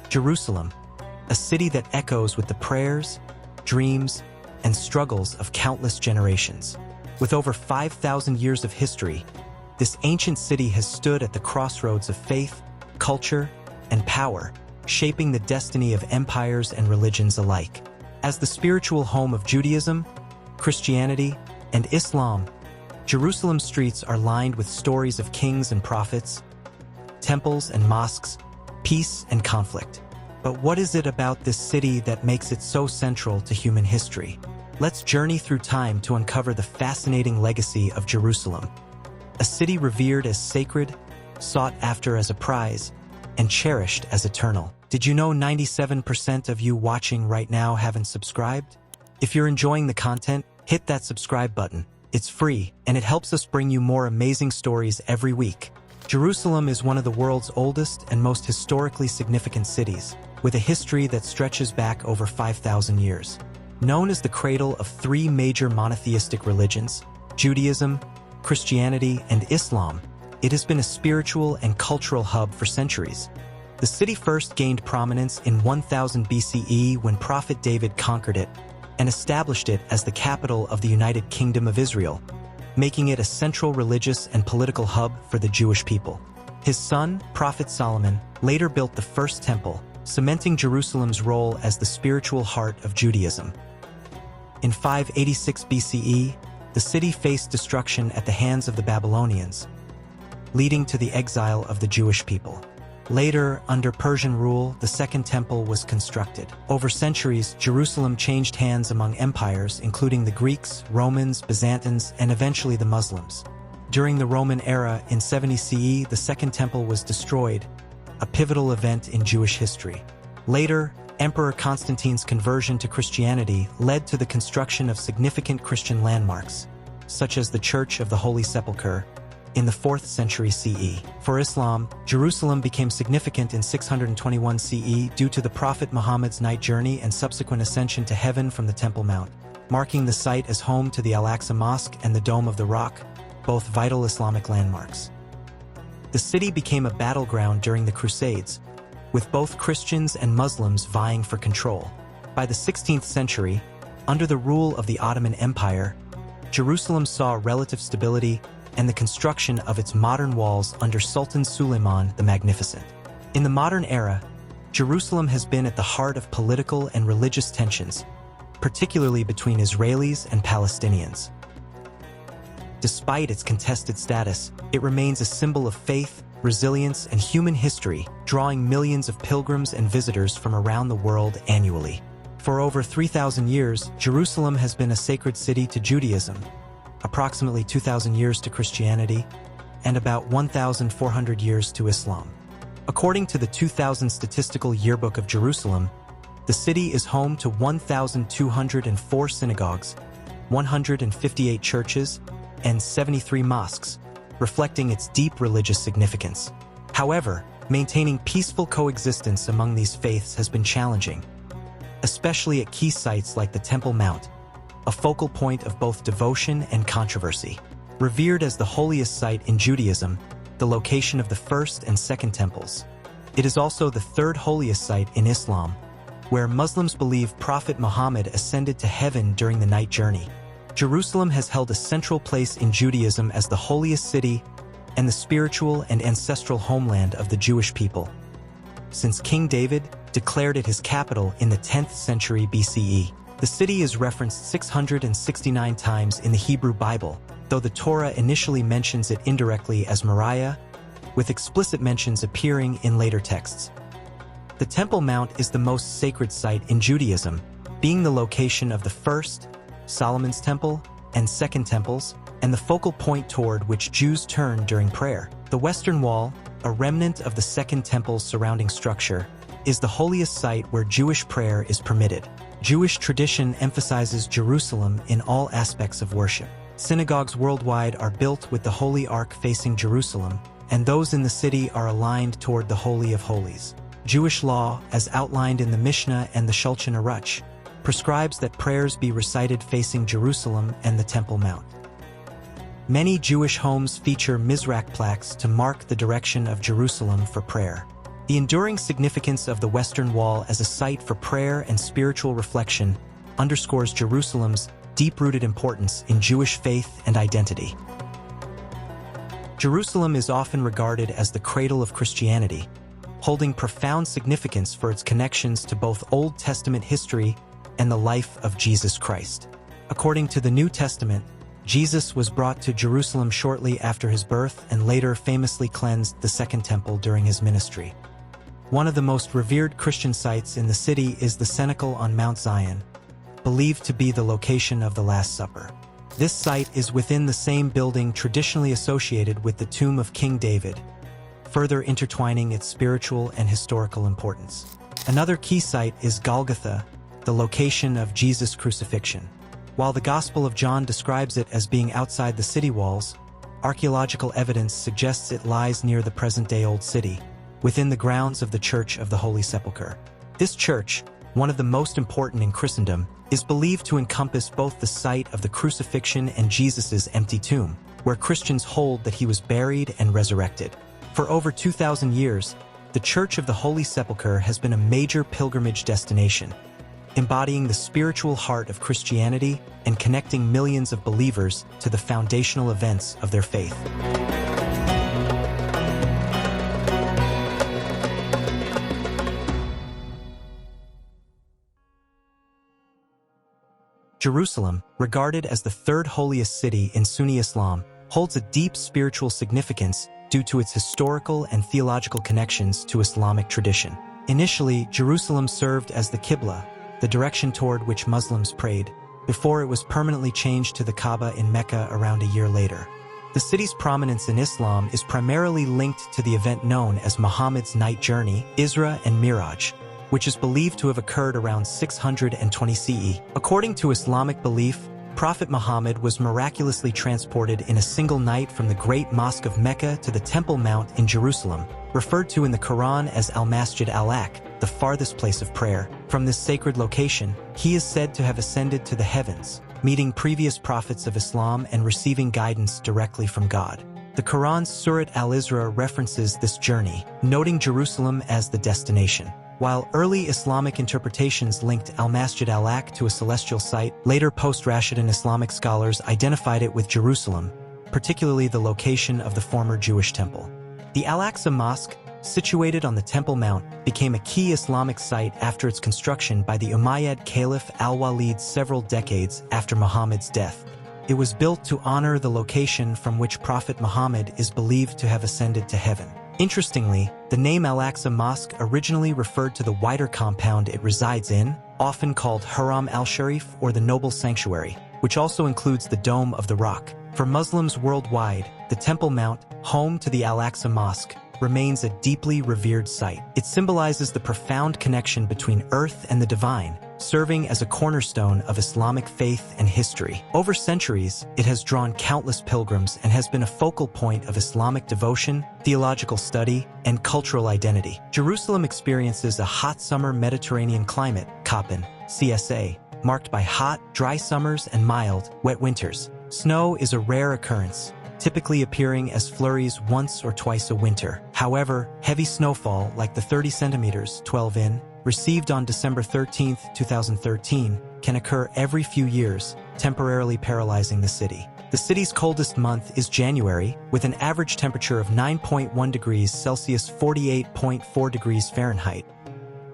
Jerusalem, a city that echoes with the prayers, dreams, and struggles of countless generations. With over 5,000 years of history, this ancient city has stood at the crossroads of faith, culture, and power, shaping the destiny of empires and religions alike. As the spiritual home of Judaism, Christianity, and Islam, Jerusalem's streets are lined with stories of kings and prophets, temples and mosques, peace and conflict. But what is it about this city that makes it so central to human history? Let's journey through time to uncover the fascinating legacy of Jerusalem, a city revered as sacred, sought after as a prize, and cherished as eternal. Did you know 97% of you watching right now haven't subscribed? If you're enjoying the content, hit that subscribe button. It's free, and it helps us bring you more amazing stories every week. Jerusalem is one of the world's oldest and most historically significant cities, with a history that stretches back over 5,000 years. Known as the cradle of three major monotheistic religions, Judaism, Christianity, and Islam, it has been a spiritual and cultural hub for centuries. The city first gained prominence in 1000 BCE when Prophet David conquered it and established it as the capital of the United Kingdom of Israel, making it a central religious and political hub for the Jewish people. His son, Prophet Solomon, later built the first temple, cementing Jerusalem's role as the spiritual heart of Judaism. In 586 BCE, the city faced destruction at the hands of the Babylonians, leading to the exile of the Jewish people. Later, under Persian rule, the Second Temple was constructed. Over centuries, Jerusalem changed hands among empires, including the Greeks, Romans, Byzantines, and eventually the Muslims. During the Roman era, in 70 CE, the Second Temple was destroyed, a pivotal event in Jewish history. Later, Emperor Constantine's conversion to Christianity led to the construction of significant Christian landmarks, such as the Church of the Holy Sepulchre, in the 4th century CE. For Islam, Jerusalem became significant in 621 CE due to the Prophet Muhammad's night journey and subsequent ascension to heaven from the Temple Mount, marking the site as home to the Al-Aqsa Mosque and the Dome of the Rock, both vital Islamic landmarks. The city became a battleground during the Crusades, with both Christians and Muslims vying for control. By the 16th century, under the rule of the Ottoman Empire, Jerusalem saw relative stability and the construction of its modern walls under Sultan Suleiman the Magnificent. In the modern era, Jerusalem has been at the heart of political and religious tensions, particularly between Israelis and Palestinians. Despite its contested status, it remains a symbol of faith, resilience, and human history, drawing millions of pilgrims and visitors from around the world annually. For over 3,000 years, Jerusalem has been a sacred city to Judaism, approximately 2,000 years to Christianity, and about 1,400 years to Islam. According to the 2000 Statistical Yearbook of Jerusalem, the city is home to 1,204 synagogues, 158 churches, and 73 mosques, reflecting its deep religious significance. However, maintaining peaceful coexistence among these faiths has been challenging, especially at key sites like the Temple Mount, a focal point of both devotion and controversy. Revered as the holiest site in Judaism, the location of the First and Second Temples, it is also the third holiest site in Islam, where Muslims believe Prophet Muhammad ascended to heaven during the night journey. Jerusalem has held a central place in Judaism as the holiest city and the spiritual and ancestral homeland of the Jewish people, since King David declared it his capital in the 10th century BCE. The city is referenced 669 times in the Hebrew Bible, though the Torah initially mentions it indirectly as Moriah, with explicit mentions appearing in later texts. The Temple Mount is the most sacred site in Judaism, being the location of the first, Solomon's Temple, and Second Temples, and the focal point toward which Jews turn during prayer. The Western Wall, a remnant of the Second Temple's surrounding structure, is the holiest site where Jewish prayer is permitted. Jewish tradition emphasizes Jerusalem in all aspects of worship. Synagogues worldwide are built with the Holy Ark facing Jerusalem, and those in the city are aligned toward the Holy of Holies. Jewish law, as outlined in the Mishnah and the Shulchan Aruch, prescribes that prayers be recited facing Jerusalem and the Temple Mount. Many Jewish homes feature Mizrach plaques to mark the direction of Jerusalem for prayer. The enduring significance of the Western Wall as a site for prayer and spiritual reflection underscores Jerusalem's deep-rooted importance in Jewish faith and identity. Jerusalem is often regarded as the cradle of Christianity, holding profound significance for its connections to both Old Testament history and the life of Jesus Christ. According to the New Testament, Jesus was brought to Jerusalem shortly after his birth and later famously cleansed the Second Temple during his ministry. One of the most revered Christian sites in the city is the cenacle on Mount Zion, believed to be the location of the Last Supper. This site is within the same building traditionally associated with the tomb of King David, further intertwining its spiritual and historical importance. Another key site is Golgotha, the location of Jesus' crucifixion. While the Gospel of John describes it as being outside the city walls, archaeological evidence suggests it lies near the present-day Old City, within the grounds of the Church of the Holy Sepulchre. This church, one of the most important in Christendom, is believed to encompass both the site of the crucifixion and Jesus' empty tomb, where Christians hold that he was buried and resurrected. For over 2,000 years, the Church of the Holy Sepulchre has been a major pilgrimage destination, embodying the spiritual heart of Christianity and connecting millions of believers to the foundational events of their faith. Jerusalem, regarded as the third holiest city in Sunni Islam, holds a deep spiritual significance due to its historical and theological connections to Islamic tradition. Initially, Jerusalem served as the Qibla, the direction toward which Muslims prayed, before it was permanently changed to the Kaaba in Mecca around a year later. The city's prominence in Islam is primarily linked to the event known as Muhammad's night journey, Isra and Miraj, which is believed to have occurred around 620 CE. According to Islamic belief, Prophet Muhammad was miraculously transported in a single night from the Great Mosque of Mecca to the Temple Mount in Jerusalem, referred to in the Quran as Al-Masjid Al-Aqsa, the farthest place of prayer. From this sacred location, he is said to have ascended to the heavens, meeting previous prophets of Islam and receiving guidance directly from God. The Quran's Surat Al-Isra references this journey, noting Jerusalem as the destination. While early Islamic interpretations linked Al-Masjid Al-Aqsa to a celestial site, later post-Rashidun Islamic scholars identified it with Jerusalem, particularly the location of the former Jewish temple. The Al-Aqsa Mosque, situated on the Temple Mount, became a key Islamic site after its construction by the Umayyad Caliph Al-Walid several decades after Muhammad's death. It was built to honor the location from which Prophet Muhammad is believed to have ascended to heaven. Interestingly, the name Al-Aqsa Mosque originally referred to the wider compound it resides in, often called Haram al-Sharif or the Noble Sanctuary, which also includes the Dome of the Rock. For Muslims worldwide, the Temple Mount, home to the Al-Aqsa Mosque, remains a deeply revered site. It symbolizes the profound connection between earth and the divine, serving as a cornerstone of Islamic faith and history. Over centuries, it has drawn countless pilgrims and has been a focal point of Islamic devotion, theological study, and cultural identity. Jerusalem experiences a hot summer Mediterranean climate, Köppen, CSA, marked by hot, dry summers and mild, wet winters. Snow is a rare occurrence, typically appearing as flurries once or twice a winter. However, heavy snowfall, like the 30 centimeters, 12 in, received on December 13, 2013, can occur every few years, temporarily paralyzing the city. The city's coldest month is January, with an average temperature of 9.1 degrees Celsius (48.4 degrees Fahrenheit),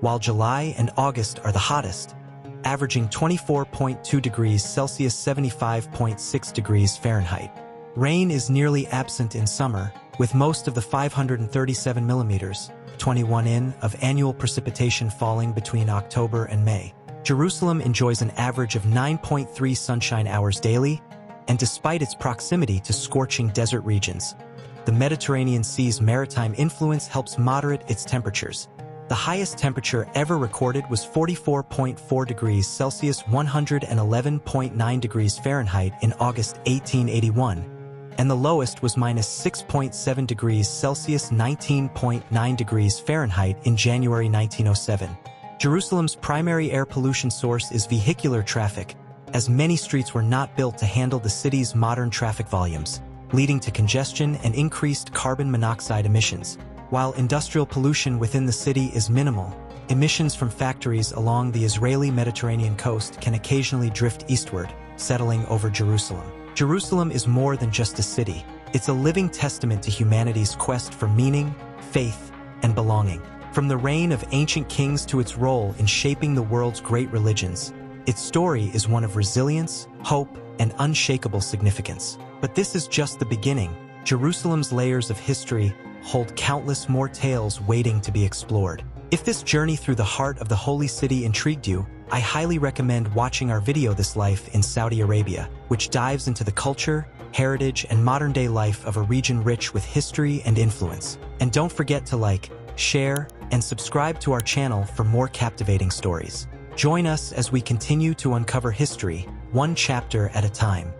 while July and August are the hottest, averaging 24.2 degrees Celsius (75.6 degrees Fahrenheit). Rain is nearly absent in summer, with most of the 537 millimeters, 21 in, of annual precipitation falling between October and May. Jerusalem enjoys an average of 9.3 sunshine hours daily, and despite its proximity to scorching desert regions, the Mediterranean Sea's maritime influence helps moderate its temperatures. The highest temperature ever recorded was 44.4 degrees Celsius (111.9 degrees Fahrenheit) in August 1881, and the lowest was -6.7 degrees Celsius (19.9 degrees Fahrenheit) in January 1907. Jerusalem's primary air pollution source is vehicular traffic, as many streets were not built to handle the city's modern traffic volumes, leading to congestion and increased carbon monoxide emissions. While industrial pollution within the city is minimal, emissions from factories along the Israeli Mediterranean coast can occasionally drift eastward, settling over Jerusalem. Jerusalem is more than just a city. It's a living testament to humanity's quest for meaning, faith, and belonging. From the reign of ancient kings to its role in shaping the world's great religions, its story is one of resilience, hope, and unshakable significance. But this is just the beginning. Jerusalem's layers of history hold countless more tales waiting to be explored. If this journey through the heart of the Holy City intrigued you, I highly recommend watching our video This Life in Saudi Arabia, which dives into the culture, heritage, and modern-day life of a region rich with history and influence. And don't forget to like, share, and subscribe to our channel for more captivating stories. Join us as we continue to uncover history, one chapter at a time.